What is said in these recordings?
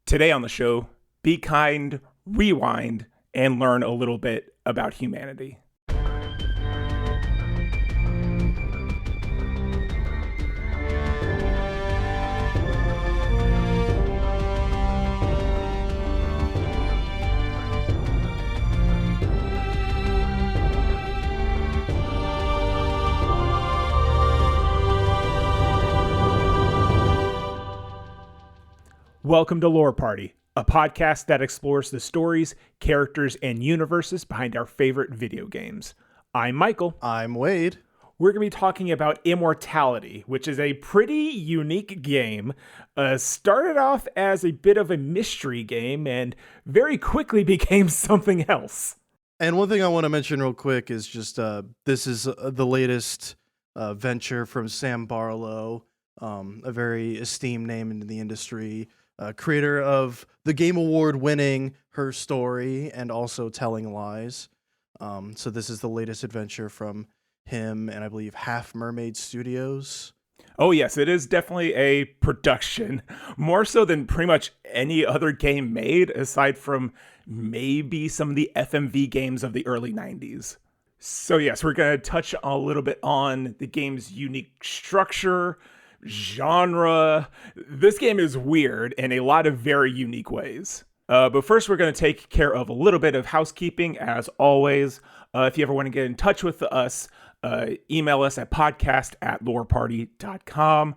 Today on the show, be kind, rewind, and learn a little bit about humanity. Welcome to Lore Party, a podcast that explores the stories, characters, and universes behind our favorite video games. I'm Michael. I'm Wade. We're going to be talking about Immortality, which is a pretty unique game. Started off as a bit of a mystery game and very quickly became something else. And one thing I want to mention real quick is just this is the latest venture from Sam Barlow, a very esteemed name in the industry. Creator of the Game Award winning Her Story and also Telling Lies. So this is the latest adventure from him and I believe Half Mermaid Studios. Oh yes, it is definitely a production, more so than pretty much any other game made aside from maybe some of the FMV games of the early 90s. So yes, we're going to touch a little bit on the game's unique structure, genre. This game is weird in a lot of very unique ways. But first, we're going to take care of a little bit of housekeeping, as always. If you ever want to get in touch with us, email us at podcast@loreparty.com.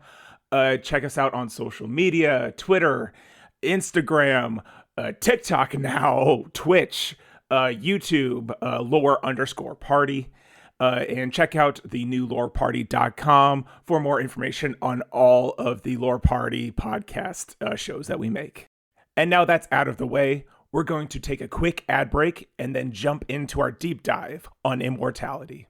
Check us out on social media, Twitter, Instagram, TikTok now, Twitch, YouTube, lore_party. And check out the new loreparty.com for more information on all of the Lore Party podcast shows that we make. And now that's out of the way, we're going to take a quick ad break and then jump into our deep dive on Immortality.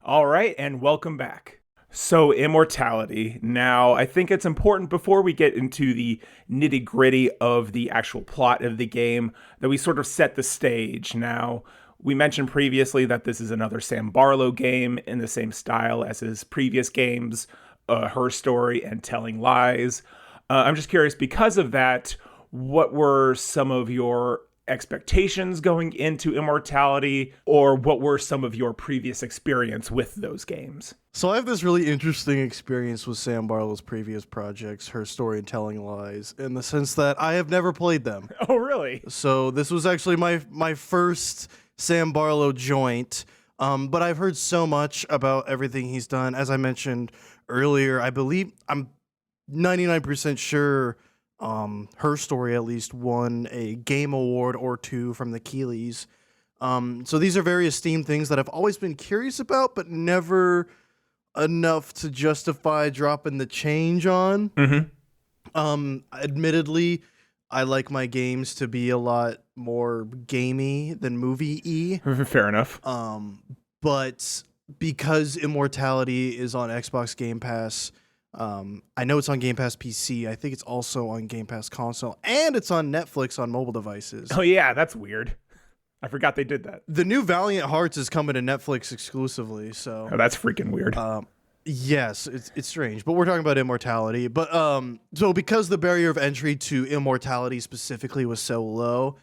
All right, and welcome back. So Immortality. Now, I think it's important before we get into the nitty-gritty of the actual plot of the game that we sort of set the stage. Now, we mentioned previously that this is another Sam Barlow game in the same style as his previous games, Her Story and Telling Lies. I'm just curious, because of that, what were some of your expectations going into Immortality, or what were some of your previous experience with those games? So I have this really interesting experience with Sam Barlow's previous projects, Her Story and Telling Lies, in the sense that I have never played them. Oh, really? So this was actually my first Sam Barlow joint, but I've heard so much about everything he's done. As I mentioned earlier, I believe, I'm 99% sure Her Story at least won a game award or two from the Keeleys. So these are very esteemed things that I've always been curious about, but never enough to justify dropping the change on. Admittedly, I like my games to be a lot more gamey than movie-y. Fair enough. But because Immortality is on Xbox Game Pass, I know it's on Game Pass PC. I think it's also on Game Pass console, and it's on Netflix on mobile devices. Oh yeah, that's weird. I forgot they did that. The new Valiant Hearts is coming to Netflix exclusively, so... Oh, that's freaking weird. Yes, it's strange, but we're talking about Immortality. But so because the barrier of entry to Immortality specifically was so low,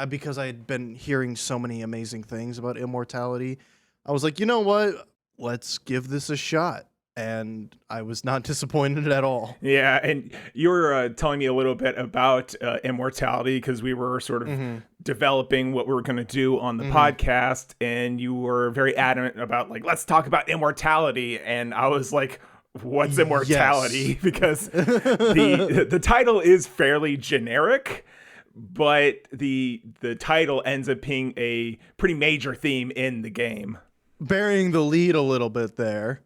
because I had been hearing so many amazing things about Immortality, I was like, you know what? Let's give this a shot. And I was not disappointed at all. Yeah, and you were telling me a little bit about Immortality because we were sort of developing what we were going to do on the podcast, and you were very adamant about, like, let's talk about Immortality, and I was like, what's Immortality? Yes. Because the title is fairly generic, but the title ends up being a pretty major theme in the game. Burying the lead a little bit there.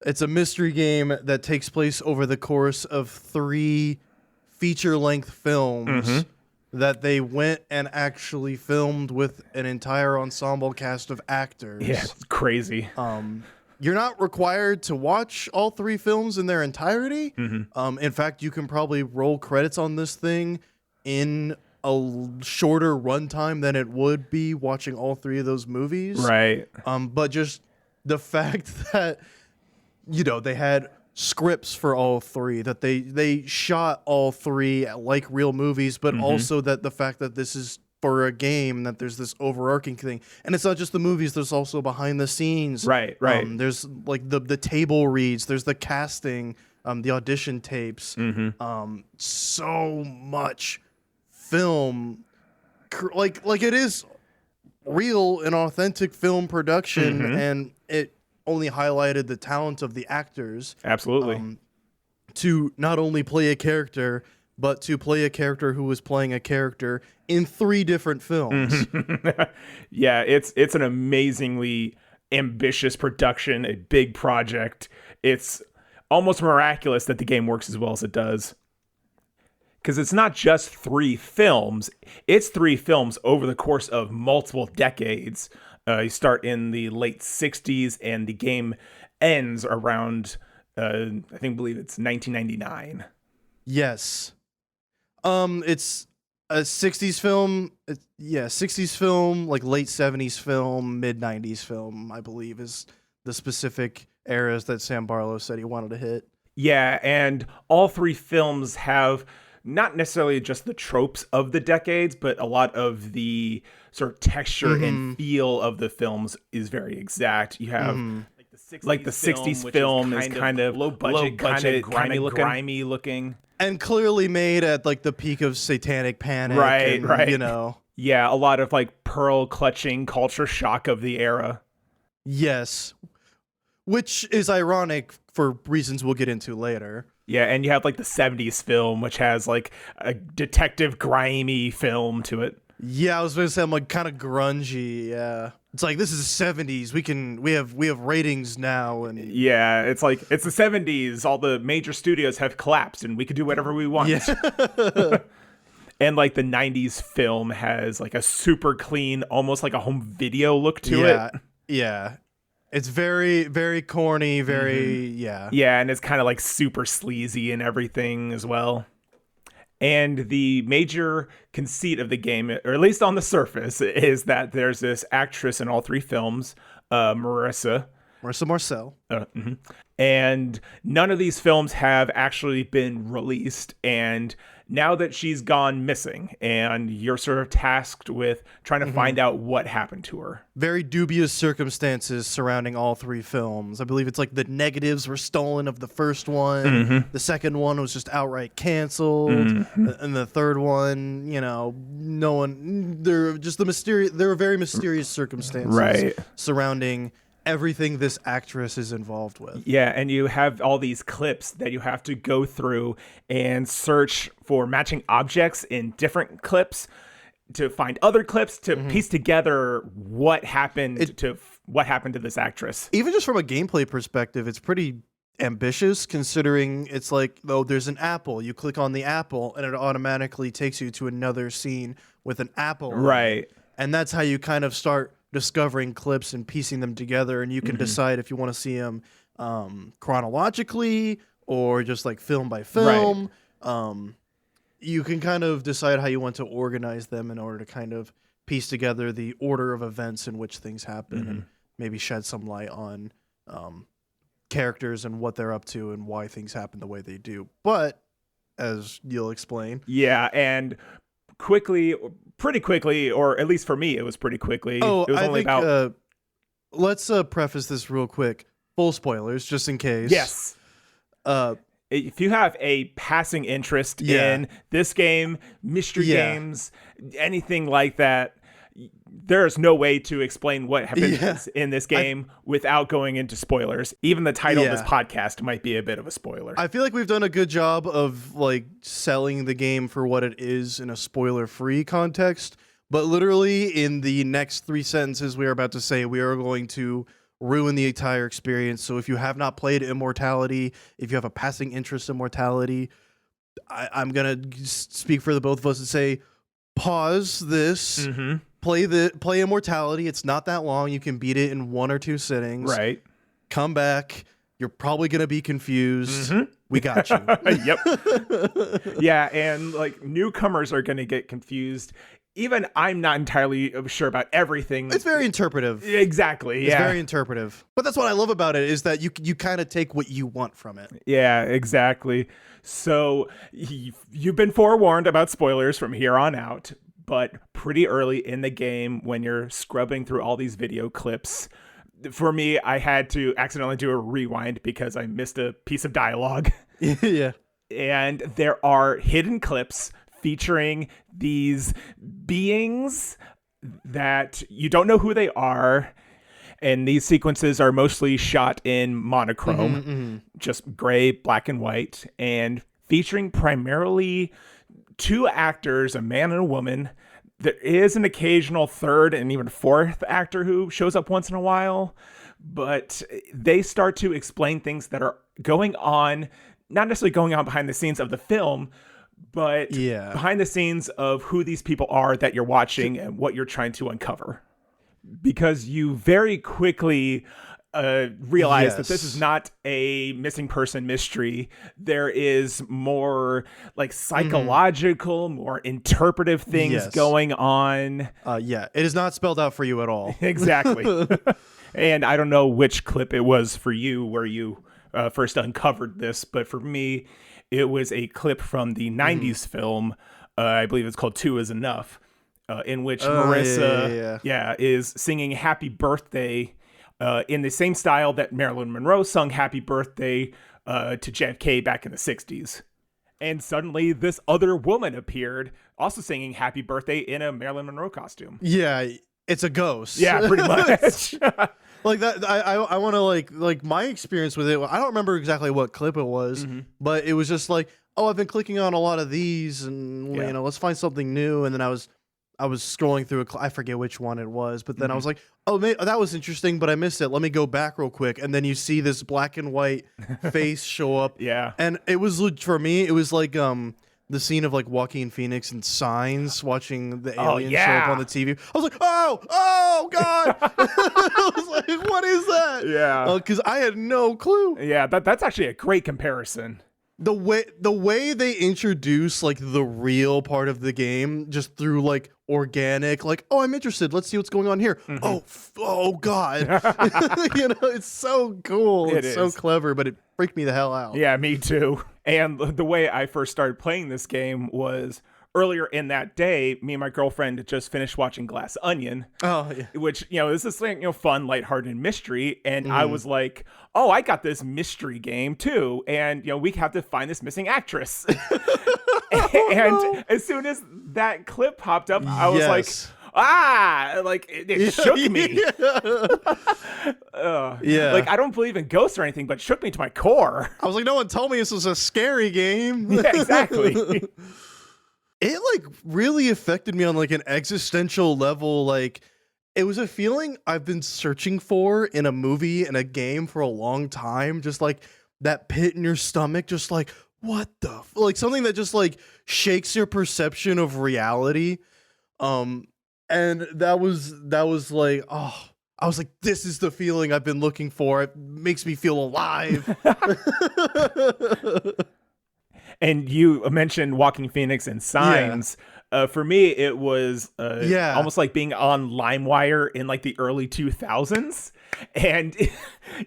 It's a mystery game that takes place over the course of 3 feature-length films that they went and actually filmed with an entire ensemble cast of actors. Yeah, it's crazy. You're not required to watch all 3 films in their entirety. In fact, you can probably roll credits on this thing in a shorter runtime than it would be watching all 3 of those movies. Right. But just the fact that... You know, they had scripts for all three, that they shot all three like real movies, but also that the fact that this is for a game, that there's this overarching thing, and it's not just the movies, there's also behind the scenes, right. There's like the table reads, there's the casting, the audition tapes, so much film, like it is real and authentic film production, and it only highlighted the talent of the actors. Absolutely. To not only play a character, but to play a character who was playing a character in 3 different films. Yeah, it's an amazingly ambitious production, a big project. It's almost miraculous that the game works as well as it does. Because it's not just 3 films, it's 3 films over the course of multiple decades. You start in the late 60s, and the game ends around, believe it's 1999. Yes. It's a 60s film. 60s film, like late 70s film, mid 90s film, I believe, is the specific eras that Sam Barlow said he wanted to hit. Yeah, and all 3 films have not necessarily just the tropes of the decades, but a lot of the sort of texture and feel of the films is very exact. You have like the 60s film is kind of low budget, kind of grimy looking. And clearly made at like the peak of Satanic Panic. Right. You know. Yeah, a lot of like pearl clutching culture shock of the era. Yes. Which is ironic for reasons we'll get into later. Yeah, and you have like the 70s film, which has like a detective grimy film to it. Yeah, I was going to say I'm like kind of grungy. Yeah, it's like this is the 70s. We have ratings now, and yeah, it's like it's the 70s. All the major studios have collapsed, and we can do whatever we want. Yeah. And like the 90s film has like a super clean, almost like a home video look to it. Yeah. It's very, very corny, yeah. Yeah, and it's kind of like super sleazy and everything as well. And the major conceit of the game, or at least on the surface, is that there's this actress in all 3 films, Marissa Marcel. And none of these films have actually been released. And now that she's gone missing, and you're sort of tasked with trying to find out what happened to her. Very dubious circumstances surrounding all 3 films. I believe it's like the negatives were stolen of the first one. The second one was just outright canceled. And the third one, no one, there are very mysterious circumstances surrounding everything this actress is involved with. Yeah, and you have all these clips that you have to go through and search for matching objects in different clips to find other clips to piece together what happened to this actress. Even just from a gameplay perspective, it's pretty ambitious, considering it's like, there's an apple. You click on the apple and it automatically takes you to another scene with an apple. Right. And that's how you kind of start discovering clips and piecing them together, and you can decide if you want to see them chronologically or just like film by film. You can kind of decide how you want to organize them in order to kind of piece together the order of events in which things happen, and maybe shed some light on characters and what they're up to and why things happen the way they do. But as you'll explain, and pretty quickly, or at least for me, it was pretty quickly. Oh, it was only about. Let's preface this real quick. Full spoilers, just in case. Yes. If you have a passing interest in this game, mystery games, anything like that, there is no way to explain what happens in this game without going into spoilers. Even the title of this podcast might be a bit of a spoiler. I feel like we've done a good job of like selling the game for what it is in a spoiler-free context, but literally in the next 3 sentences we are about to say, we are going to ruin the entire experience. So if you have not played Immortality, if you have a passing interest in Immortality, I'm gonna speak for the both of us and say, pause this. Play Immortality. It's not that long. You can beat it in 1 or 2 sittings. Right. Come back. You're probably going to be confused. We got you. Yep. Yeah, and like newcomers are going to get confused even I'm not entirely sure about everything. It's very interpretive. Exactly. It's Yeah. very interpretive. But that's what I love about it, is that you kind of take what you want from it. Yeah, exactly. So you've been forewarned about spoilers from here on out, but pretty early in the game when you're scrubbing through all these video clips, for me, I had to accidentally do a rewind because I missed a piece of dialogue. Yeah. And there are hidden clips featuring these beings that you don't know who they are. And these sequences are mostly shot in monochrome, just gray, black, and white, and featuring primarily two actors, a man and a woman. There is an occasional third and even fourth actor who shows up once in a while, but they start to explain things that are going on, not necessarily going on behind the scenes of the film, but behind the scenes of who these people are that you're watching and what you're trying to uncover. Because you very quickly realize that this is not a missing person mystery. There is more like psychological, more interpretive things going on. It is not spelled out for you at all. Exactly. And I don't know which clip it was for you where you first uncovered this, but for me, it was a clip from the 90s film. I believe it's called Two Is Enough. In which Marissa is singing Happy Birthday in the same style that Marilyn Monroe sung Happy Birthday to JFK back in the 60s. And suddenly this other woman appeared, also singing Happy Birthday in a Marilyn Monroe costume. Yeah, it's a ghost. Yeah, pretty much. Like that, I want to like my experience with it. I don't remember exactly what clip it was, but it was just like, oh, I've been clicking on a lot of these, and you know, let's find something new. And then I was scrolling through I forget which one it was, but then I was like, oh, that was interesting, but I missed it. Let me go back real quick. And then you see this black and white face show up. Yeah. And it was, for me, it was like the scene of like Joaquin Phoenix in Signs watching the alien show up on the TV. I was like, oh God. I was like, what is that? Yeah. Because I had no clue. Yeah, that's actually a great comparison. The way they introduce like the real part of the game just through like organic, like, oh, I'm interested, let's see what's going on here. Oh God. You know, it's so cool. It's so clever, but it freaked me the hell out. Yeah, me too. And the way I first started playing this game was earlier in that day. Me and my girlfriend just finished watching Glass Onion. Oh, yeah. Which, you know, this is like, you know, fun, lighthearted mystery. And I was like, oh, I got this mystery game too. And, you know, we have to find this missing actress. And as soon as that clip popped up, I was like, like it shook me. Like, I don't believe in ghosts or anything, but it shook me to my core. I was like, no one told me this was a scary game. Yeah, exactly. It like really affected me on like an existential level. Like, it was a feeling I've been searching for in a movie and a game for a long time. Just like that pit in your stomach, just like, what the like something that just like shakes your perception of reality. And that was like, oh, I was like, this is the feeling I've been looking for. It makes me feel alive. And you mentioned Joaquin Phoenix and Signs. For me, it was almost like being on LimeWire in like the early 2000s. And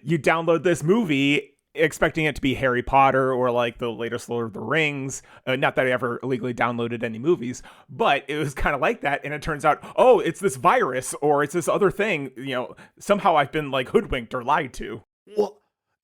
you download this movie expecting it to be Harry Potter or like the latest Lord of the Rings. Not that I ever illegally downloaded any movies, but it was kind of like that. And it turns out, oh, it's this virus or it's this other thing. You know, somehow I've been like hoodwinked or lied to. Well,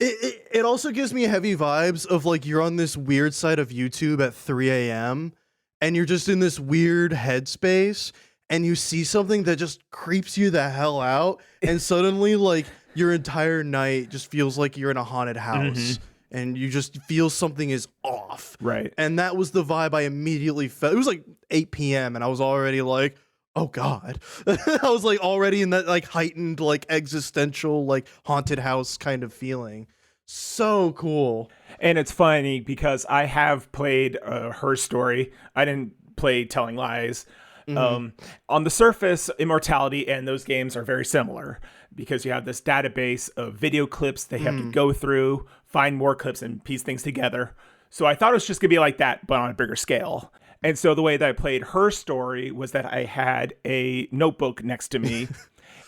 it also gives me heavy vibes of like you're on this weird side of YouTube at 3 a.m. and you're just in this weird headspace and you see something that just creeps you the hell out. And suddenly like your entire night just feels like you're in a haunted house and you just feel something is off. Right. And that was the vibe I immediately felt. It was like 8 p.m. and I was already like, oh God. I was like already in that like heightened, like existential, like haunted house kind of feeling. So cool. And it's funny because I have played Her Story. I didn't play Telling Lies. On the surface, Immortality and those games are very similar because you have this database of video clips they have to go through, find more clips and piece things together. So I thought it was just going to be like that, but on a bigger scale. And so the way that I played her story was that I had a notebook next to me,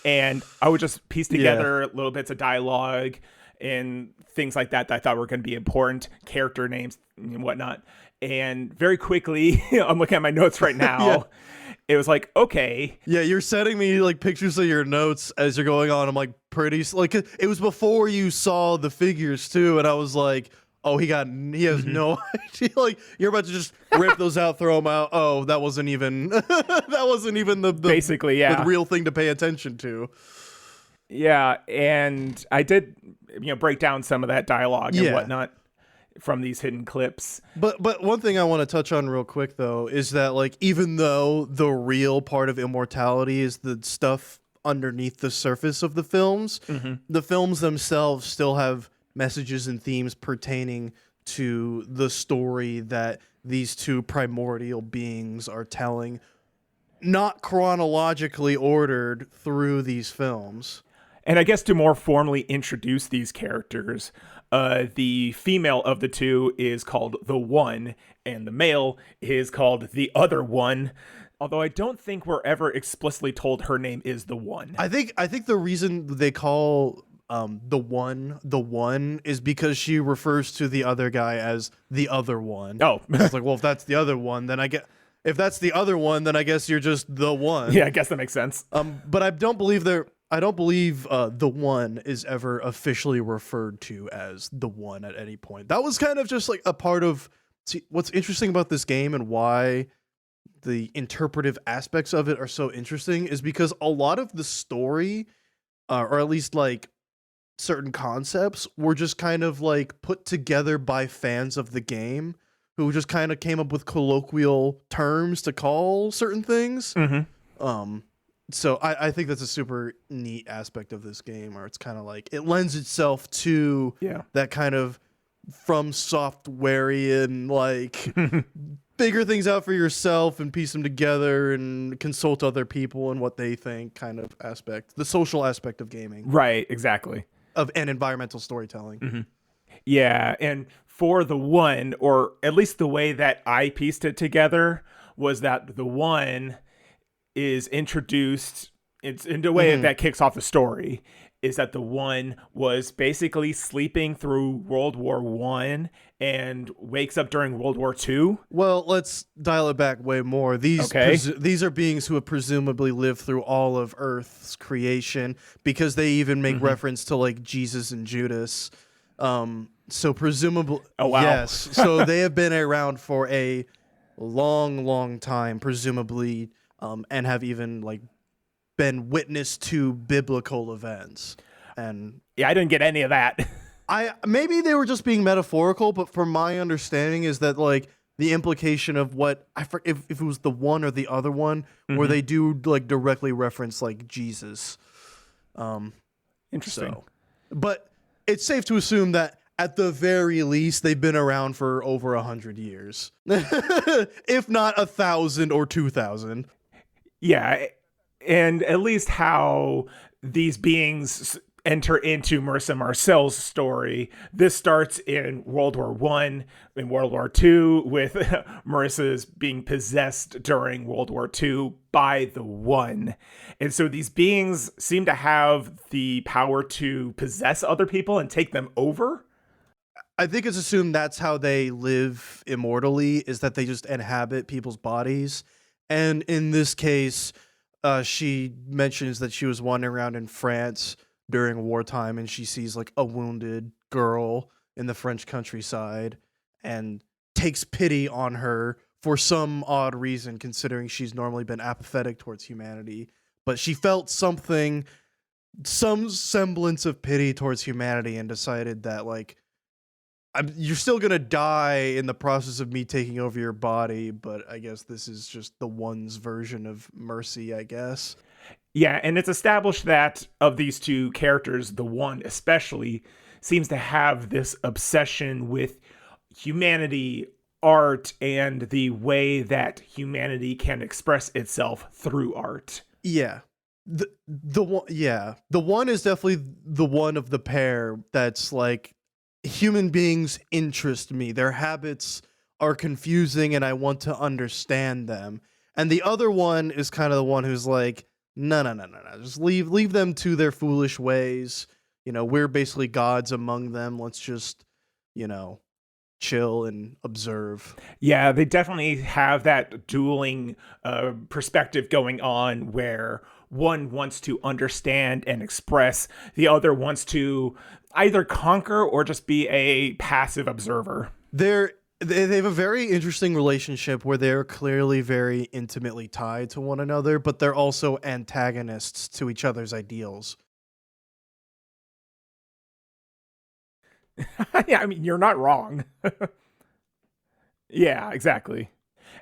and I would just piece Yeah. together little bits of dialogue and things like that I thought were going to be important, character names and whatnot. And very quickly, I'm looking at my notes right Yeah. now. It was like, okay, Yeah, you're sending me like pictures of your notes as you're going on. I'm like, like it was before you saw the figures too, and I was like, oh, he has no idea. Like you're about to just rip those out, throw them out. Oh, that wasn't even the basically, the yeah. real thing to pay attention to. Yeah. And I did, break down some of that dialogue and Yeah. whatnot from these hidden clips. But one thing I want to touch on real quick though is that like even though the real part of Immortality is the stuff underneath the surface of the films, the films themselves still have messages and themes pertaining to the story that these two primordial beings are telling, not chronologically ordered through these films. And I guess to more formally introduce these characters, the female of the two is called the One, and the male is called the Other One. Although I don't think we're ever explicitly told her name is the One. I think the reason they call the one is because she refers to the other guy as the Other One. Oh, It's like, well, if that's the other one, then if that's the other one, then I guess you're just the one. yeah, I guess that makes sense. But I don't believe the One is ever officially referred to as the One at any point. That was kind of just like a part of. See, what's interesting about this game and why the interpretive aspects of it are so interesting is because a lot of the story, or at least like certain concepts, were just kind of like put together by fans of the game who just kind of came up with colloquial terms to call certain things. So I think that's a super neat aspect of this game, where it's kind of like it lends itself to that kind of from softwareian like figure things out for yourself and piece them together and consult other people and what they think kind of aspect, the social aspect of gaming, Right, exactly. of and environmental storytelling. Yeah, and for the One, or at least the way that I pieced it together, was that the One is introduced, it's in the way that kicks off the story, is that the One was basically sleeping through World War I and wakes up during World War II. Well, let's dial it back way more. These are beings who have presumably lived through all of Earth's creation, because they even make reference to like Jesus and Judas. So presumably, Oh, wow. yes. So they have been around for a long time, presumably, and have even like been witness to biblical events. And Yeah, I didn't get any of that. maybe they were just being metaphorical, but from my understanding is that like the implication of what if it was the one or the other one, where they do like directly reference like Jesus. Interesting. But it's safe to assume that at the very least they've been around for over 100 years, if not 1,000 or 2,000. Yeah, and at least how these beings enter into Marissa Marcel's story. This starts in World War I, in World War II, with Marissa's being possessed during World War II by the One. And so these beings seem to have the power to possess other people and take them over. I think it's assumed that's how they live immortally, is that they just inhabit people's bodies. And in this case, she mentions that she was wandering around in France during wartime, and she sees like a wounded girl in the French countryside and takes pity on her for some odd reason, considering she's normally been apathetic towards humanity. But she felt some semblance of pity towards humanity, and decided that like, you're still gonna die in the process of me taking over your body, but I guess this is just the One's version of mercy, I guess. Yeah, and it's established that of these two characters, the One especially seems to have this obsession with humanity, art, and the way that humanity can express itself through art. Yeah. The one is definitely the one of the pair that's like, human beings interest me. Their habits are confusing and I want to understand them. And the other one is kind of the one who's like, no, no, no, no, no. Just leave them to their foolish ways. We're basically gods among them. Let's just, you know, chill and observe. Yeah, they definitely have that dueling perspective going on where one wants to understand and express, the other wants to either conquer or just be a passive observer. They have a very interesting relationship where they're clearly very intimately tied to one another, but they're also antagonists to each other's ideals. Yeah, I mean, you're not wrong. Yeah, exactly.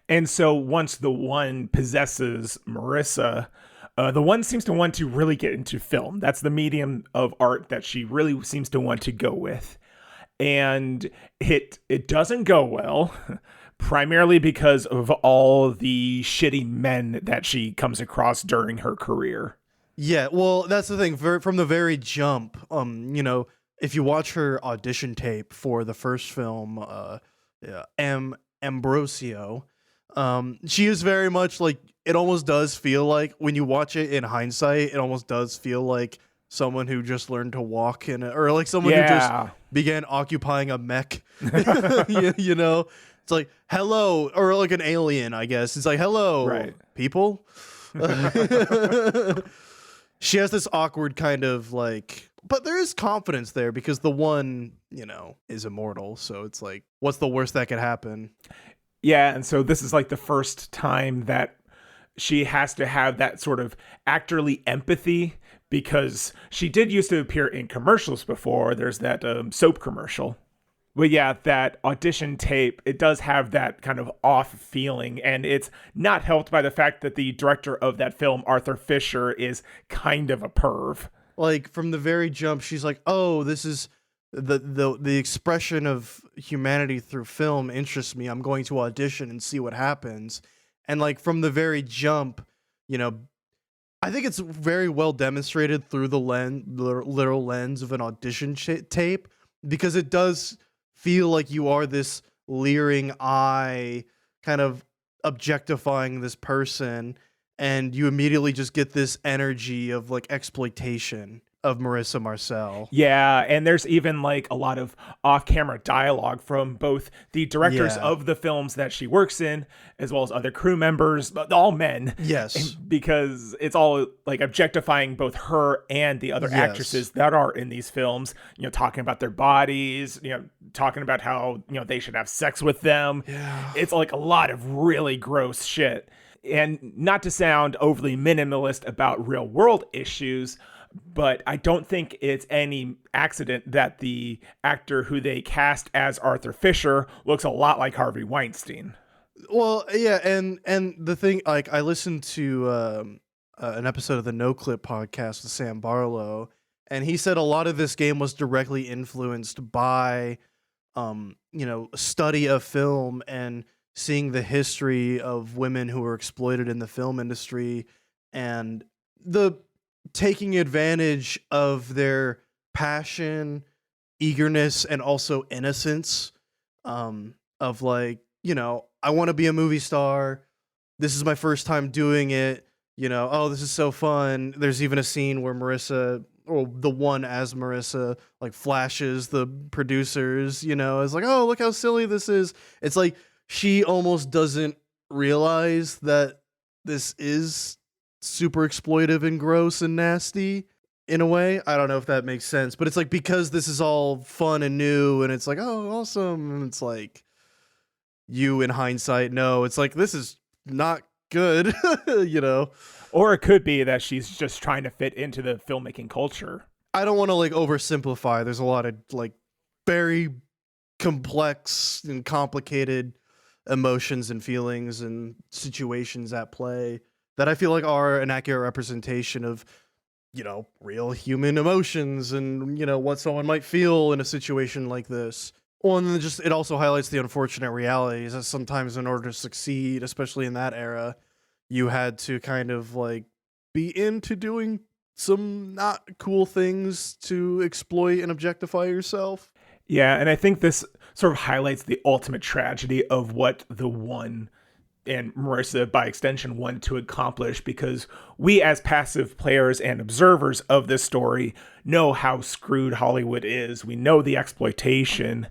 And so once the one possesses Marissa, the one seems to want to really get into film. That's the medium of art that she really seems to want to go with. And it doesn't go well, primarily because of all the shitty men that she comes across during her career. Yeah, well, that's the thing. From the very jump, if you watch her audition tape for the first film, yeah, Ambrosio, she is very much like, it almost does feel like, when you watch it in hindsight, it almost does feel like someone who just learned to walk or like someone who just began occupying a mech. It's like, hello, or like an alien, I guess. It's like, hello, right, people. She has this awkward kind of like, but there is confidence there because the one, is immortal. So it's like, what's the worst that could happen? Yeah, and so this is like the first time that she has to have that sort of actorly empathy, because she did used to appear in commercials before. There's that soap commercial. But yeah, that audition tape, it does have that kind of off feeling, and it's not helped by the fact that the director of that film, Arthur Fisher, is kind of a perv. Like, from the very jump, she's like, oh, this is the expression of humanity through film interests me. I'm going to audition and see what happens. And like, from the very jump, I think it's very well demonstrated through the literal lens of an audition tape, because it does feel like you are this leering eye kind of objectifying this person, and you immediately just get this energy of like exploitation of Marissa Marcel. Yeah, and there's even like a lot of off-camera dialogue from both the directors of the films that she works in, as well as other crew members, but all men. Yes. Because it's all like objectifying both her and the other actresses that are in these films, talking about their bodies, talking about how, they should have sex with them. Yeah. It's like a lot of really gross shit. And not to sound overly minimalist about real world issues, but I don't think it's any accident that the actor who they cast as Arthur Fisher looks a lot like Harvey Weinstein. Well, yeah, and the thing, like, I listened to an episode of the No Clip podcast with Sam Barlow, and he said a lot of this game was directly influenced by, study of film and seeing the history of women who were exploited in the film industry, and the taking advantage of their passion, eagerness, and also innocence, of like, I want to be a movie star. This is my first time doing it. Oh, this is so fun. There's even a scene where Marissa, or the one as Marissa, like flashes the producers, is like, oh, look how silly this is. It's like she almost doesn't realize that this is super exploitive and gross and nasty in a way. I don't know if that makes sense, but it's like, because this is all fun and new and it's like, oh, awesome. And it's like, you in hindsight know it's like, this is not good. Or it could be that she's just trying to fit into the filmmaking culture. I don't want to like oversimplify. There's a lot of like very complex and complicated emotions and feelings and situations at play that I feel like are an accurate representation of, real human emotions and, what someone might feel in a situation like this. Well, and then just, it also highlights the unfortunate realities that sometimes in order to succeed, especially in that era, you had to kind of like be into doing some not cool things to exploit and objectify yourself. Yeah, and I think this sort of highlights the ultimate tragedy of what the One and Marissa, by extension, wanted to accomplish, because we, as passive players and observers of this story, know how screwed Hollywood is. We know the exploitation,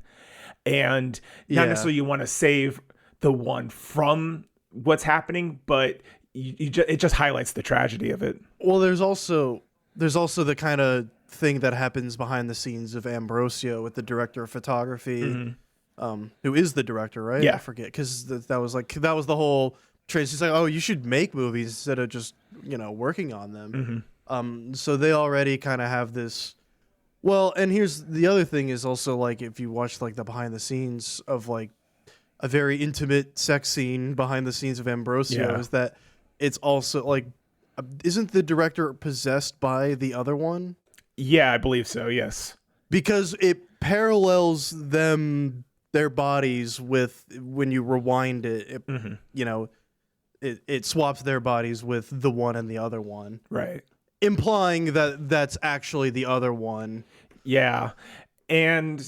and not Yeah. necessarily you want to save the One from what's happening, but it just highlights the tragedy of it. Well, there's also the kind of thing that happens behind the scenes of Ambrosio with the director of photography, who is the director, right? Yeah. I forget, because that was the whole trace. He's like, oh, you should make movies instead of just working on them. So they already kind of have this. Well, and here's the other thing is also, like, if you watch like the behind the scenes of like a very intimate sex scene behind the scenes of Ambrosio, Yeah. is that it's also like, isn't the director possessed by the other one? Yeah, I believe so. Yes. Because it parallels their bodies with, when you rewind it, it swaps their bodies with the one and the other one, Right. implying that that's actually the other one. Yeah. And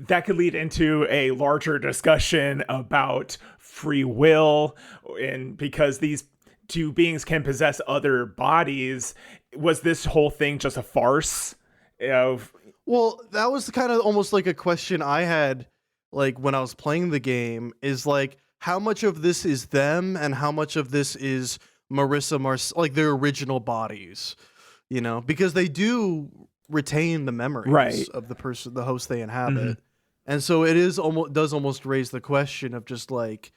that could lead into a larger discussion about free will. And because these two beings can possess other bodies, was this whole thing just a farce? Of Well, that was kind of almost like a question I had, like, when I was playing the game, is like, how much of this is them and how much of this is Marissa Mars, like their original bodies, because they do retain the memories Right. of the host they inhabit. And so it is almost raise the question of just like,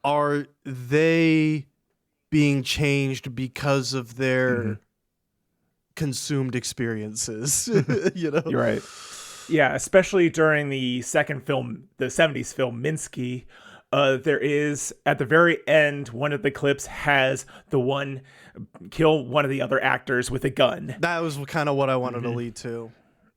are they being changed because of their consumed experiences? You're right. Yeah, especially during the second film, the 70s film Minsky, there is, at the very end, one of the clips has the One kill one of the other actors with a gun. That was kind of what I wanted to lead to.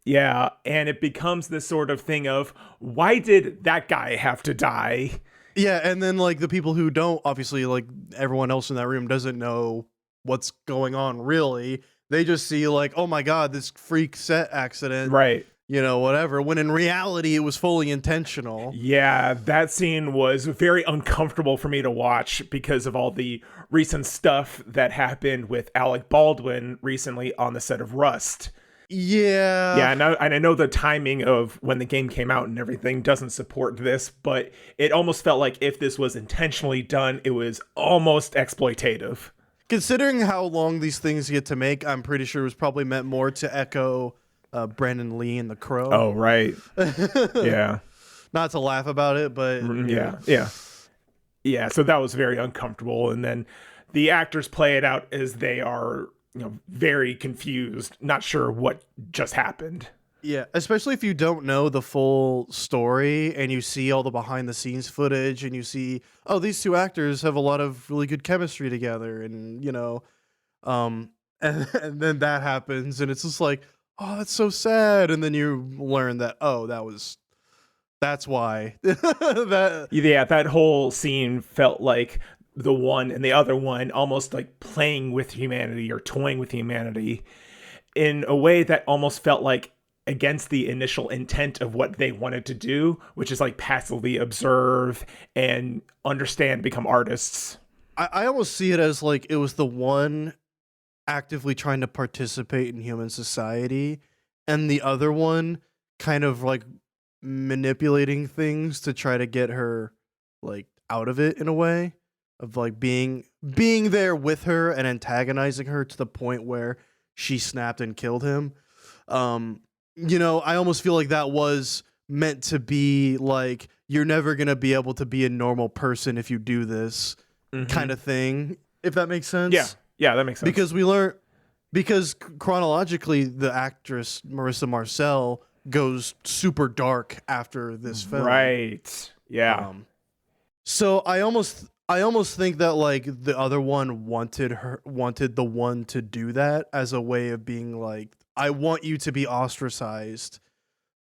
Yeah, and it becomes this sort of thing of, why did that guy have to die? Yeah, and then like the people who don't, obviously, like everyone else in that room doesn't know what's going on really. They just see like, oh my god, this freak set accident, Right. Whatever, when in reality it was fully intentional. Yeah, that scene was very uncomfortable for me to watch because of all the recent stuff that happened with Alec Baldwin recently on the set of Rust. Yeah. Yeah, and I know the timing of when the game came out and everything doesn't support this, but it almost felt like if this was intentionally done, it was almost exploitative. Considering how long these things get to make, I'm pretty sure it was probably meant more to echo Brandon Lee in The Crow. Oh, right. Yeah. Not to laugh about it, but Yeah, so that was very uncomfortable. And then the actors play it out as they are, very confused, not sure what just happened. Yeah, especially if you don't know the full story and you see all the behind the scenes footage and you see, oh, these two actors have a lot of really good chemistry together, and and then that happens and it's just like, oh, that's so sad, and then you learn that, oh, that's why. That whole scene felt like the one and the other one almost like playing with humanity or toying with humanity in a way that almost felt like against the initial intent of what they wanted to do, which is like passively observe and understand, become artists. I almost see it as like it was the one actively trying to participate in human society, and the other one kind of like manipulating things to try to get her like out of it, in a way of like being there with her and antagonizing her to the point where she snapped and killed him. I almost feel like that was meant to be like, you're never going to be able to be a normal person if you do this kind of thing, if that makes sense. Yeah, that makes sense. Because chronologically, the actress Marissa Marcel goes super dark after this film. Right. Yeah. So I almost think that like the other one wanted the one to do that as a way of being like, I want you to be ostracized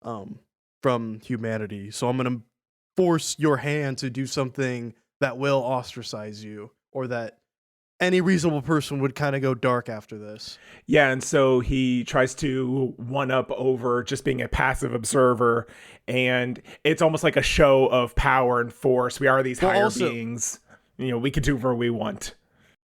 from humanity. So I'm going to force your hand to do something that will ostracize you, or that any reasonable person would kind of go dark after this. Yeah, and so he tries to one up over just being a passive observer, and it's almost like a show of power and force. We are these higher beings. We can do whatever we want.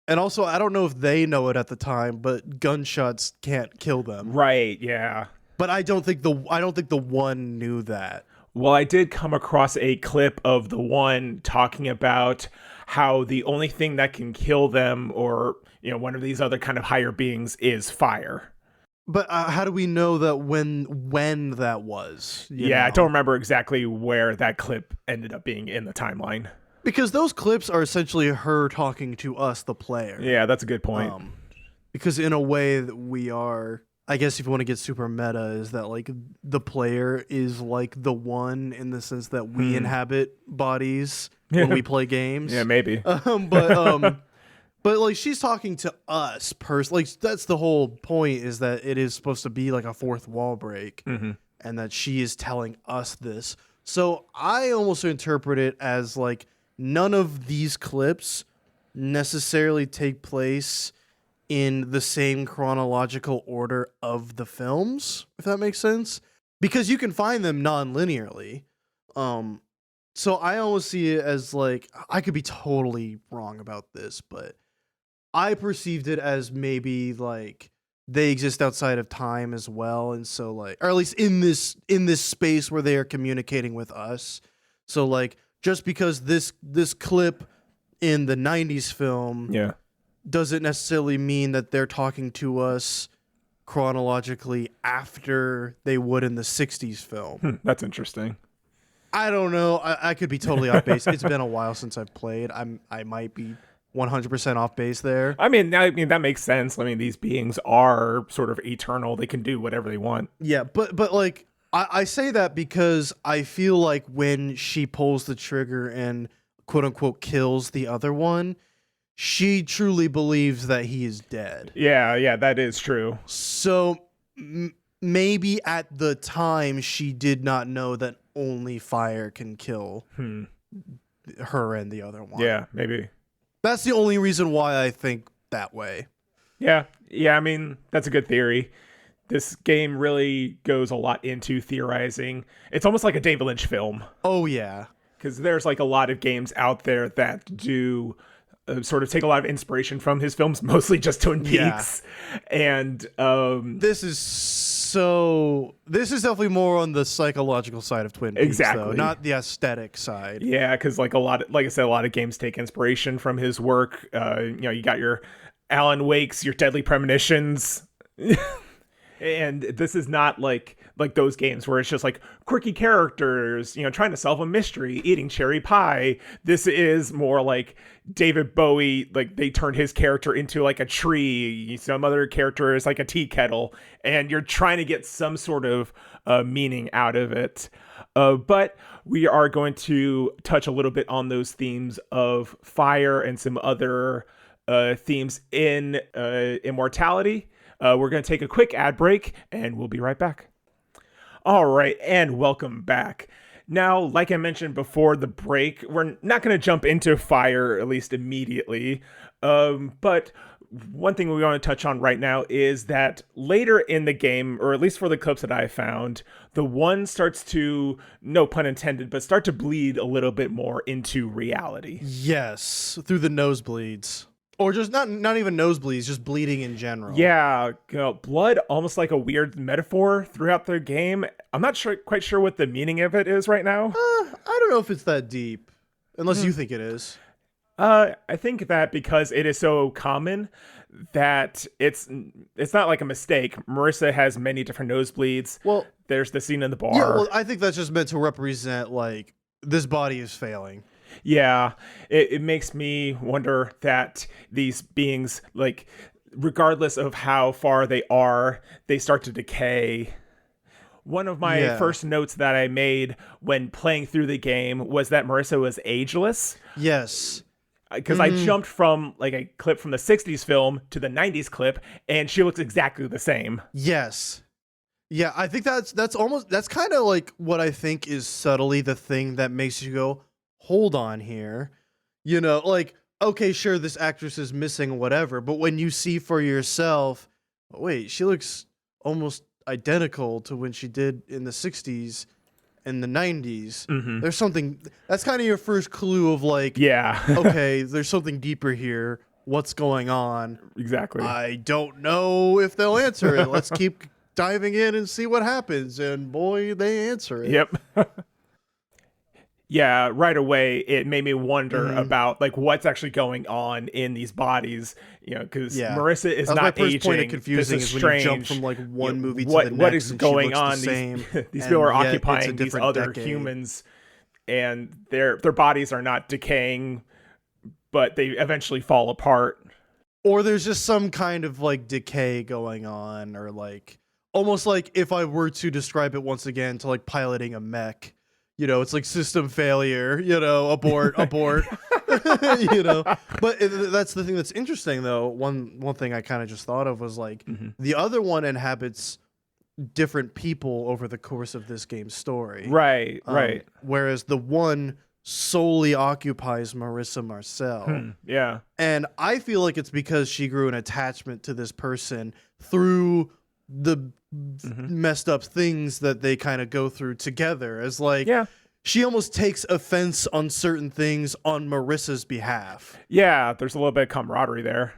And also, I don't know if they know it at the time, but gunshots can't kill them. Right, yeah. But I don't think the one knew that. Well, I did come across a clip of the one talking about how the only thing that can kill them, or one of these other kind of higher beings, is fire. But how do we know that when that was? Yeah, I don't remember exactly where that clip ended up being in the timeline. Because those clips are essentially her talking to us, the player. Yeah, that's a good point. Because in a way that we are, I guess if you want to get super meta, is that like the player is like the one in the sense that we inhabit bodies when we play games. Yeah, maybe. But like she's talking to us personally. Like that's the whole point, is that it is supposed to be like a fourth wall break, and that she is telling us this. So I almost interpret it as like none of these clips necessarily take place in the same chronological order of the films, if that makes sense, because you can find them non-linearly. So I almost see it as like, I could be totally wrong about this, but I perceived it as maybe like they exist outside of time as well, and so like, or at least in this space where they are communicating with us. So like, just because this clip in the 90s film doesn't necessarily mean that they're talking to us chronologically after they would in the 60s film. That's interesting. I don't know. I could be totally off base. It's been a while since I've played. I might be 100% off base there. I mean, that makes sense. I mean, these beings are sort of eternal. They can do whatever they want. Yeah, but like, I say that because I feel like when she pulls the trigger and quote unquote kills the other one, she truly believes that he is dead. Yeah, that is true. So maybe at the time she did not know that only fire can kill her and the other one. Yeah, maybe. That's the only reason why I think that way. Yeah, I mean, that's a good theory. This game really goes a lot into theorizing. It's almost like a David Lynch film. Oh, yeah. Because there's like a lot of games out there that do sort of take a lot of inspiration from his films, mostly just Twin Peaks. Yeah. And this is definitely more on the psychological side of Twin Peaks, exactly, though, not the aesthetic side. Yeah, because like I said, a lot of games take inspiration from his work. You got your Alan Wake's, your Deadly Premonitions. And this is not like those games where it's just like quirky characters, trying to solve a mystery, eating cherry pie. This is more like David Bowie, like they turned his character into like a tree. Some other character is like a tea kettle, and you're trying to get some sort of meaning out of it. But we are going to touch a little bit on those themes of fire and some other themes in Immortality. We're going to take a quick ad break, and we'll be right back. All right, and welcome back. Now, like I mentioned before the break, we're not going to jump into fire, at least immediately. But one thing we want to touch on right now is that later in the game, or at least for the clips that I found, the one starts to, no pun intended, but start to bleed a little bit more into reality. Yes, through the nosebleeds. Or just not even nosebleeds, just bleeding in general. Yeah, blood, almost like a weird metaphor throughout the game. I'm not quite sure what the meaning of it is right now. I don't know if it's that deep, unless you think it is. I think that because it is so common that it's not like a mistake. Marissa has many different nosebleeds. Well, there's the scene in the bar. Yeah, well, I think that's just meant to represent like this body is failing. Yeah, it makes me wonder that these beings, like, regardless of how far they are, they start to decay. One of my first notes that I made when playing through the game was that Marissa was ageless. Yes. Because I jumped from like a clip from the 60s film to the 90s clip, and she looks exactly the same. Yes. Yeah, I think that's kind of like what I think is subtly the thing that makes you go, hold on here. Like okay, sure, this actress is missing whatever, but when you see for yourself, wait, she looks almost identical to when she did in the 60s and the 90s. Mm-hmm. There's something that's kind of your first clue of like, Yeah. okay, there's something deeper here. What's going on? Exactly. I don't know if they'll answer it. Let's keep diving in and see what happens. And boy, they answer it. Yep. Yeah, right away it made me wonder about like what's actually going on in these bodies, because Yeah. Marissa is That's not my first aging. point of confusing This is when you jump strange. from like one movie to what the next. what is and she going looks the on? same, These and people are yet it's a occupying these different other decade. humans, and their bodies are not decaying, but they eventually fall apart. Or there's just some kind of like decay going on, or like almost like if I were to describe it once again to like piloting a mech, it's like system failure, abort, abort, But that's the thing that's interesting though. One thing I kind of just thought of was like the other one inhabits different people over the course of this game's story. Right. Right. Whereas the one solely occupies Marissa Marcel. Yeah. And I feel like it's because she grew an attachment to this person through the messed up things that they kind of go through together. As like, she almost takes offense on certain things on Marissa's behalf. Yeah, there's a little bit of camaraderie there.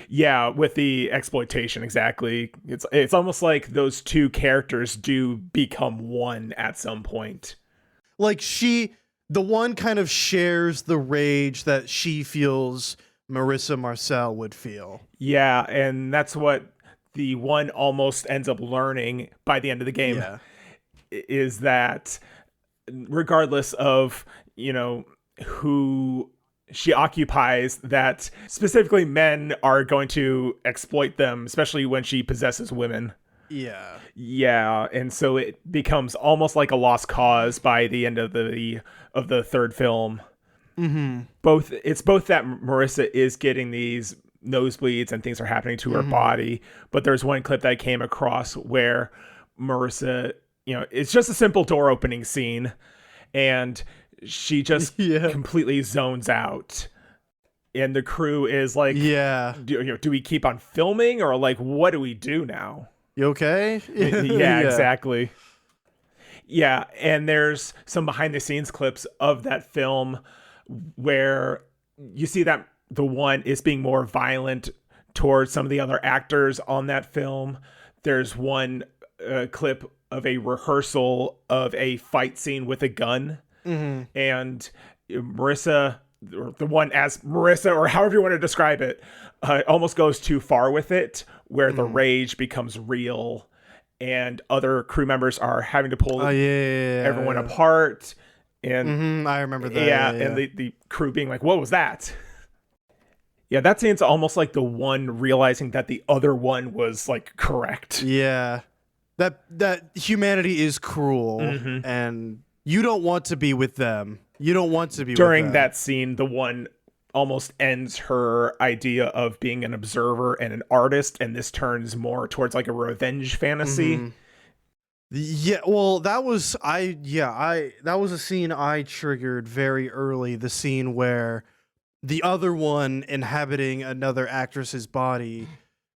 Yeah, with the exploitation, exactly. It's almost like those two characters do become one at some point. Like the one kind of shares the rage that she feels Marissa Marcel would feel. Yeah, and that's what the one almost ends up learning by the end of the game, is that regardless of, who she occupies, that specifically men are going to exploit them, especially when she possesses women. Yeah, and so it becomes almost like a lost cause by the end of the third film. It's both that Marissa is getting these nosebleeds and things are happening to her body, but there's one clip that I came across where Marissa, it's just a simple door opening scene, and she just completely zones out. And the crew is like, do we keep on filming, or like, what do we do now? You okay? Yeah, exactly. Yeah, and there's some behind the scenes clips of that film where you see that the one is being more violent towards some of the other actors on that film. There's one clip of a rehearsal of a fight scene with a gun. And Marissa, or the one as Marissa, or however you want to describe it, almost goes too far with it, where the rage becomes real and other crew members are having to pull everyone apart. And I remember that. And the crew being like, what was that? Yeah, that scene's almost like the one realizing that the other one was like correct. Yeah. That humanity is cruel, and you don't want to be with them. You don't want to be During with them. that scene, the one almost ends her idea of being an observer and an artist, and this turns more towards like a revenge fantasy. Yeah, well, that was that was a scene I triggered very early, the scene where the other one inhabiting another actress's body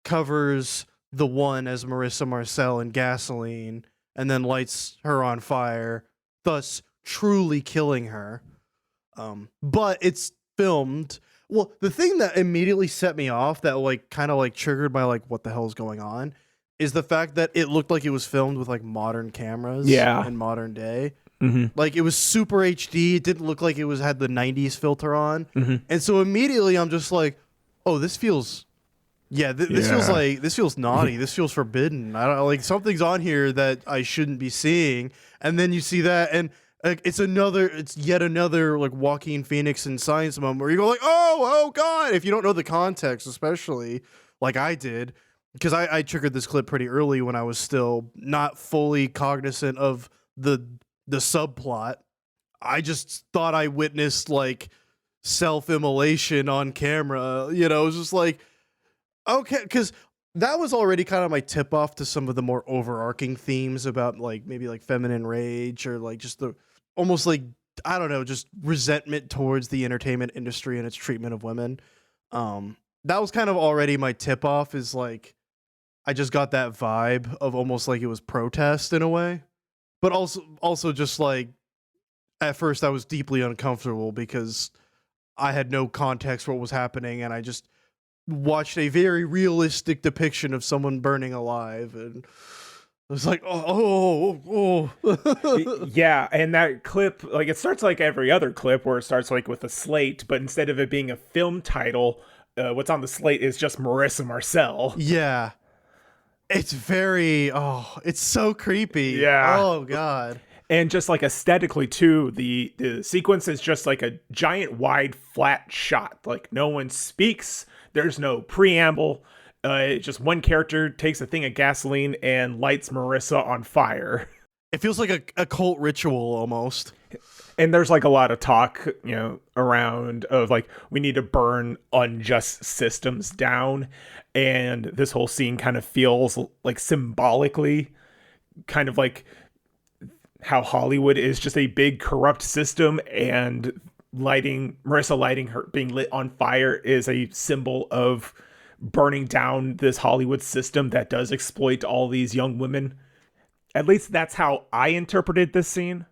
covers the one as Marissa Marcel in gasoline and then lights her on fire, thus truly killing her. But it's filmed. Well, the thing that immediately set me off, that like kind of like triggered my like what the hell is going on, is the fact that it looked like it was filmed with like modern cameras in modern day. Like it was super HD. It didn't look like it had the 90s filter on. And so immediately I'm just like, oh, this feels this feels naughty. This feels forbidden. I don't like, something's on here that I shouldn't be seeing. And then you see that, and it's yet another like Joaquin Phoenix in Science moment where you go like, oh God, if you don't know the context, especially like I did, because I triggered this clip pretty early when I was still not fully cognizant of the subplot. I just thought I witnessed like self-immolation on camera. It was just like, okay, because that was already kind of my tip off to some of the more overarching themes about like maybe like feminine rage, or like just the almost like I don't know, just resentment towards the entertainment industry and its treatment of women. That was kind of already my tip off, is like I just got that vibe of almost like it was protest in a way. But also just like at first I was deeply uncomfortable because I had no context for what was happening, and I just watched a very realistic depiction of someone burning alive, and it was like, Yeah, and that clip, like, it starts like every other clip where it starts like with a slate, but instead of it being a film title, what's on the slate is just Marissa Marcel. Yeah. It's very, it's so creepy. Yeah. Oh, God. And just like aesthetically too, the sequence is just like a giant wide flat shot. Like no one speaks. There's no preamble. Just one character takes a thing of gasoline and lights Marissa on fire. It feels like a cult ritual almost. And there's like a lot of talk, around of like, we need to burn unjust systems down. And this whole scene kind of feels like symbolically kind of like how Hollywood is just a big corrupt system, and Marissa lighting her, being lit on fire, is a symbol of burning down this Hollywood system that does exploit all these young women. At least that's how I interpreted this scene.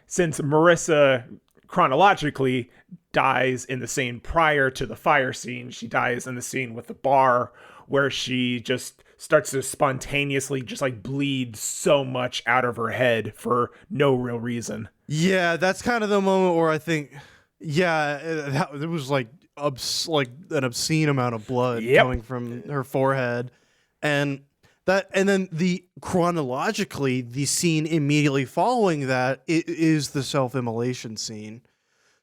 Since Marissa chronologically dies in the scene prior to the fire scene, she dies in the scene with the bar, where she just starts to spontaneously just like bleed so much out of her head for no real reason. Yeah, that's kind of the moment where I think, it was like an obscene amount of blood coming from her forehead, and then chronologically, the scene immediately following that is the self-immolation scene.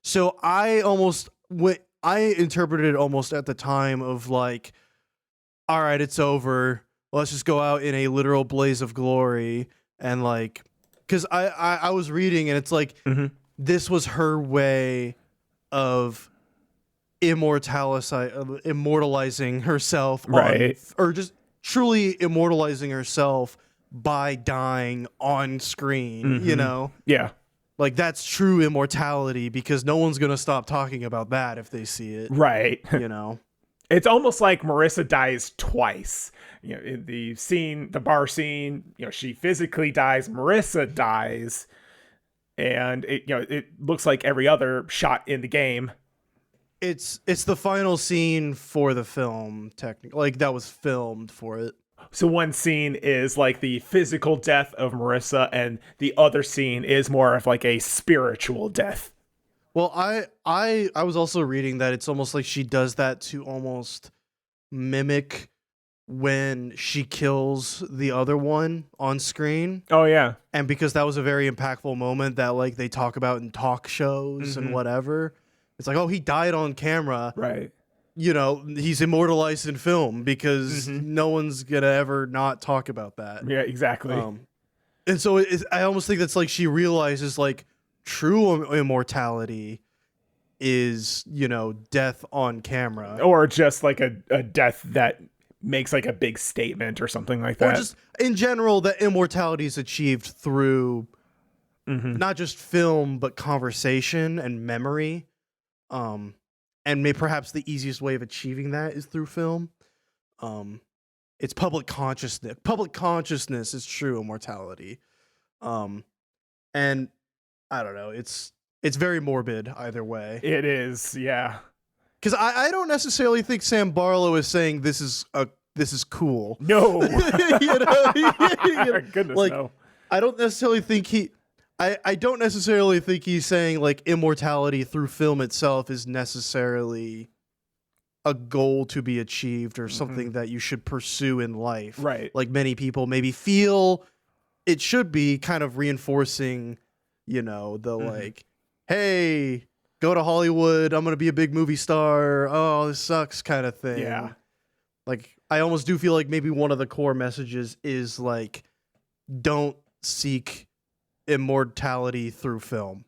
So I interpreted it almost at the time of like, all right, it's over. Let's just go out in a literal blaze of glory. And like, because I was reading, and it's like, this was her way of immortalizing herself, right? Or just truly immortalizing herself by dying on screen, Yeah. Like, that's true immortality, because no one's going to stop talking about that if they see it. Right. It's almost like Marissa dies twice. In the bar scene, she physically dies, Marissa dies, and it looks like every other shot in the game. It's the final scene for the film, technically. Like, that was filmed for it. So one scene is like the physical death of Marissa, and the other scene is more of like a spiritual death. Well, I was also reading that it's almost like she does that to almost mimic when she kills the other one on screen. Oh, yeah. And because that was a very impactful moment that like they talk about in talk shows and whatever. It's like, oh, he died on camera. Right. He's immortalized in film because no one's going to ever not talk about that. Yeah, exactly. And so I almost think that's like she realizes like true immortality is, death on camera. Or just like a death that makes like a big statement or something like that. Or just in general, that immortality is achieved through not just film, but conversation and memory. And perhaps the easiest way of achieving that is through film. It's public consciousness. Public consciousness is true immortality. And I don't know. It's very morbid either way. It is, yeah. Because I don't necessarily think Sam Barlow is saying this is cool. No. Goodness, like, no. I don't necessarily think I don't necessarily think he's saying like immortality through film itself is necessarily a goal to be achieved or something that you should pursue in life. Right. Like many people maybe feel it should be, kind of reinforcing, like, hey, go to Hollywood, I'm going to be a big movie star. Oh, this sucks kind of thing. Yeah. Like, I almost do feel like maybe one of the core messages is like, don't seek immortality through film.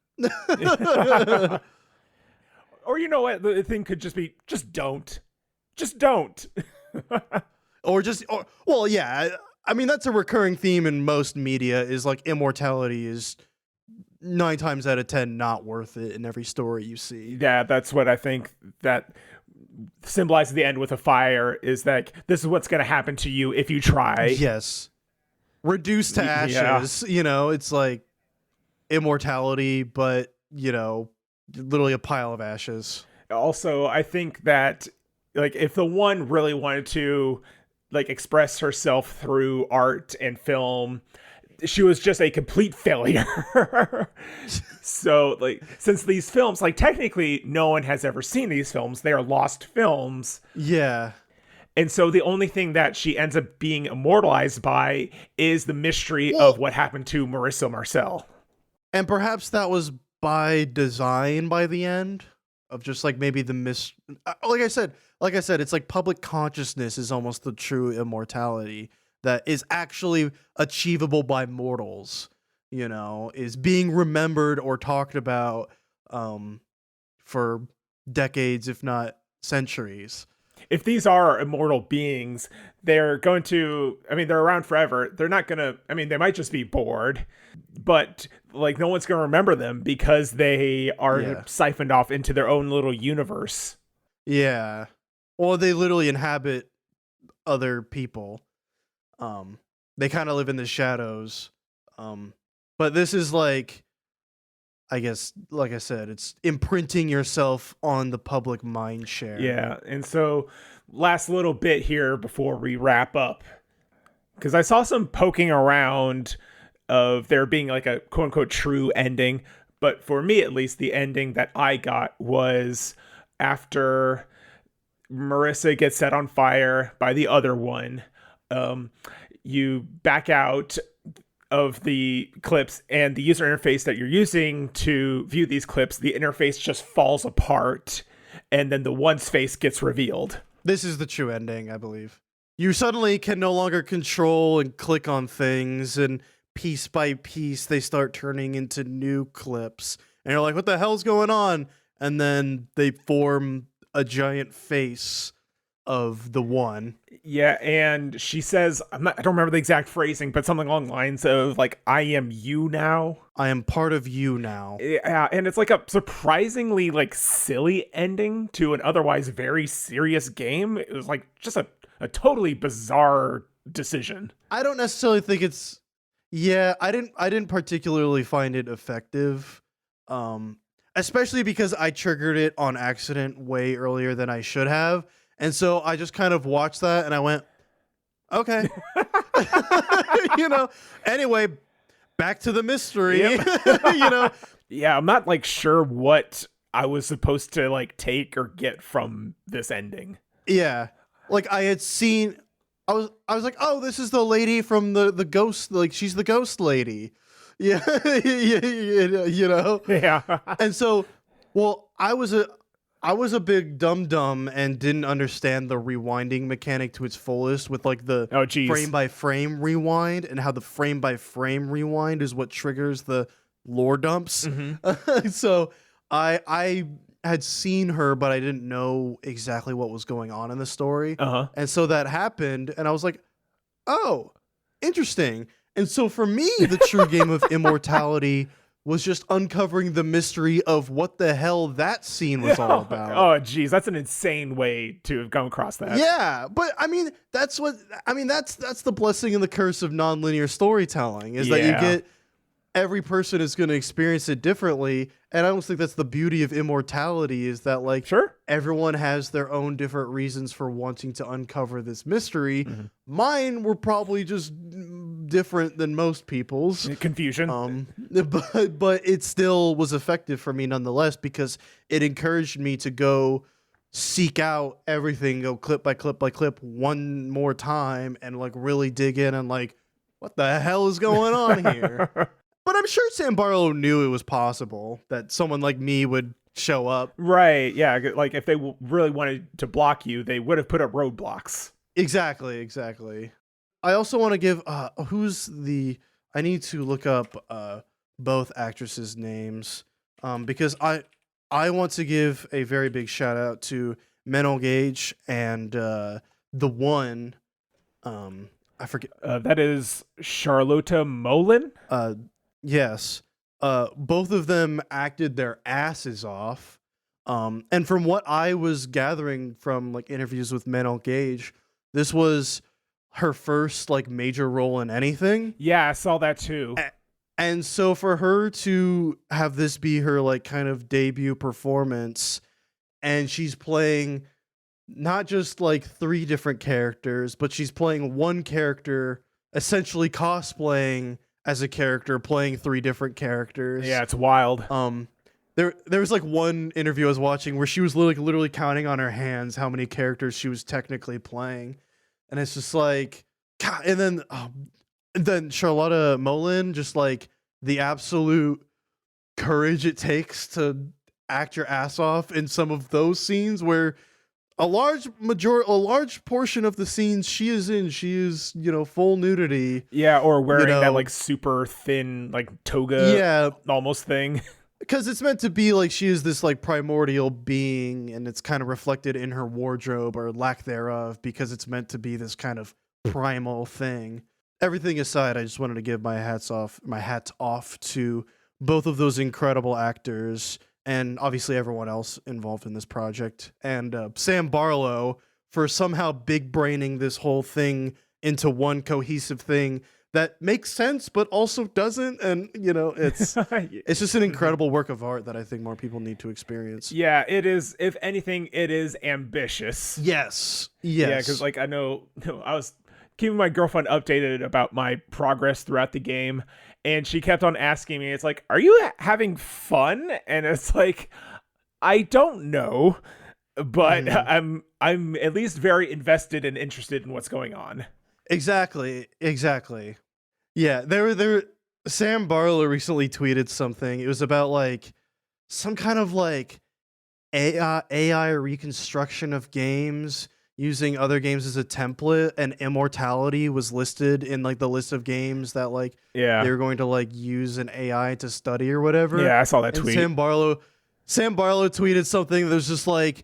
Or what, the thing could just be, just don't. Well, yeah. I mean, that's a recurring theme in most media, is like immortality is 9 times out of 10 not worth it in every story you see. Yeah, that's what I think that symbolizes the end with a fire, is that this is what's going to happen to you if you try. Yes. Reduced to Yeah. ashes, it's like immortality, but, literally a pile of ashes. Also, I think that like if the one really wanted to like express herself through art and film, she was just a complete failure. So like since these films, like technically no one has ever seen these films, they are lost films. Yeah. And so the only thing that she ends up being immortalized by is the mystery Well, of what happened to Marissa Marcel. and perhaps that was by design by the end of just like maybe the like I said, it's like public consciousness is almost the true immortality that is actually achievable by mortals, is being remembered or talked about for decades, if not centuries. If these are immortal beings, they're going to, I mean, they're around forever. They're not going to, I mean, they might just be bored, but like no one's going to remember them because they are Yeah. siphoned off into their own little universe. Yeah. Or they literally inhabit other people. They kind of live in the shadows. But this is like, I guess, like I said, it's imprinting yourself on the public mind share. Yeah. And so, last little bit here before we wrap up, because I saw some poking around of there being like a quote unquote true ending. But for me, at least, the ending that I got was after Marissa gets set on fire by the other one. You back out of the clips, and the user interface that you're using to view these clips, the interface just falls apart, and then the one's face gets revealed. This is the true ending, I believe. You suddenly can no longer control and click on things, and piece by piece, they start turning into new clips. And you're like, what the hell's going on? And then they form a giant face of the one. Yeah, and she says, I don't remember the exact phrasing, but something along the lines of like, I am you now. I am part of you now. Yeah, and it's like a surprisingly like silly ending to an otherwise very serious game. It was like just a totally bizarre decision. I don't necessarily think it's I didn't particularly find it effective. Especially because I triggered it on accident way earlier than I should have. And so I just kind of watched that and I went, okay. Anyway, back to the mystery. Yep. Yeah, I'm not like sure what I was supposed to like take or get from this ending. Yeah. Like I had seen I was like, "Oh, this is the lady from the ghost, like she's the ghost lady." Yeah. Yeah. And so, well, I was a big dum-dum and didn't understand the rewinding mechanic to its fullest with like the frame by frame rewind, and how the frame by frame rewind is what triggers the lore dumps. Mm-hmm. So I had seen her, but I didn't know exactly what was going on in the story. And so that happened, and I was like, oh, interesting. And so for me, the true game of Immortality was just uncovering the mystery of what the hell that scene was all about. Oh, geez, that's an insane way to have come across that. Yeah, but I mean, that's the blessing and the curse of nonlinear storytelling, is that you get every person is going to experience it differently. And I almost think that's the beauty of Immortality, is that like everyone has their own different reasons for wanting to uncover this mystery. Mine were probably just different than most people's. Confusion. But it still was effective for me nonetheless, because it encouraged me to go seek out everything, go clip by clip by clip one more time, and like really dig in and like, what the hell is going on here? But I'm sure Sam Barlow knew it was possible that someone like me would show up. Right, yeah. Like, if they really wanted to block you, they would have put up roadblocks. Exactly. I also want to give, I need to look up both actresses' names, because I want to give a very big shout out to Menel Gage and the one, I forget. That is Charlotte Molin? Yes. both of them acted their asses off. And from what I was gathering from like interviews with Manuel Gage, this was her first like major role in anything. Yeah, I saw that too. And so for her to have this be her like kind of debut performance, and she's playing not just like three different characters, but she's playing one character, essentially cosplaying as a character, playing three different characters. Yeah, it's wild. There was like one interview I was watching where she was literally counting on her hands how many characters she was technically playing, and it's just like, God. And then Charlotta Molin, just like the absolute courage it takes to act your ass off in some of those scenes where a large portion of the scenes she is in, she is, full nudity. Yeah, or wearing that like super thin like toga almost thing. Because it's meant to be like she is this like primordial being, and it's kind of reflected in her wardrobe or lack thereof, because it's meant to be this kind of primal thing. Everything aside, I just wanted to give my hat off to both of those incredible actors, and obviously everyone else involved in this project, and Sam Barlow for somehow big braining this whole thing into one cohesive thing that makes sense but also doesn't. And it's it's just an incredible work of art that I think more people need to experience. Yeah, it is. If anything, it is ambitious. Yes. Yeah, because like I know I was keeping my girlfriend updated about my progress throughout the game, and she kept on asking me, it's like, are you having fun? And it's like, I don't know, but I'm at least very invested and interested in what's going on. Exactly. Yeah, there Sam Barlow recently tweeted something. It was about like some kind of like AI reconstruction of games using other games as a template, and Immortality was listed in like the list of games that like they were going to like use an AI to study or whatever. Yeah, I saw that tweet. Sam Barlow tweeted something that was just like,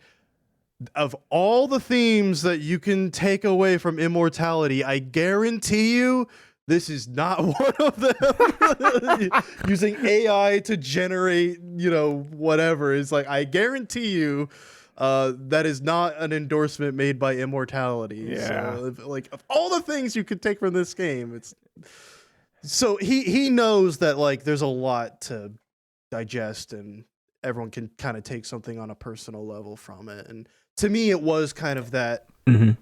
of all the themes that you can take away from Immortality, I guarantee you this is not one of them. Using AI to generate, whatever. It's like, I guarantee you that is not an endorsement made by Immortality. Yeah. So, like, of all the things you could take from this game, so he knows that like there's a lot to digest, and everyone can kind of take something on a personal level from it. And to me, it was kind of that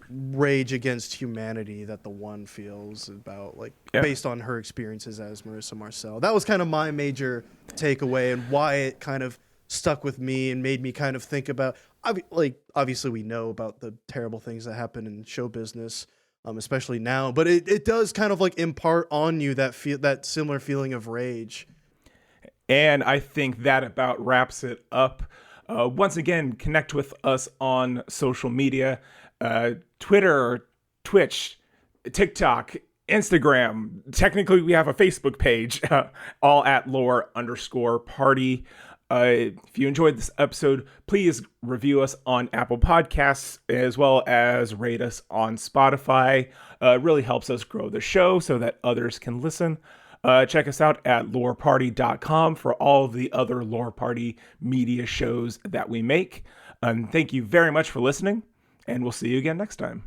rage against humanity that the one feels about, like, based on her experiences as Marissa Marcel. That was kind of my major takeaway, and why it kind of stuck with me and made me kind of think about, like, obviously we know about the terrible things that happen in show business, especially now, but it does kind of like impart on you that similar feeling of rage. And I think that about wraps it up. Once again, connect with us on social media, Twitter, Twitch, TikTok, Instagram. Technically, we have a Facebook page, all at lore_party. If you enjoyed this episode, please review us on Apple Podcasts, as well as rate us on Spotify. It really helps us grow the show so that others can listen. Check us out at loreparty.com for all of the other Lore Party media shows that we make. Thank you very much for listening, and we'll see you again next time.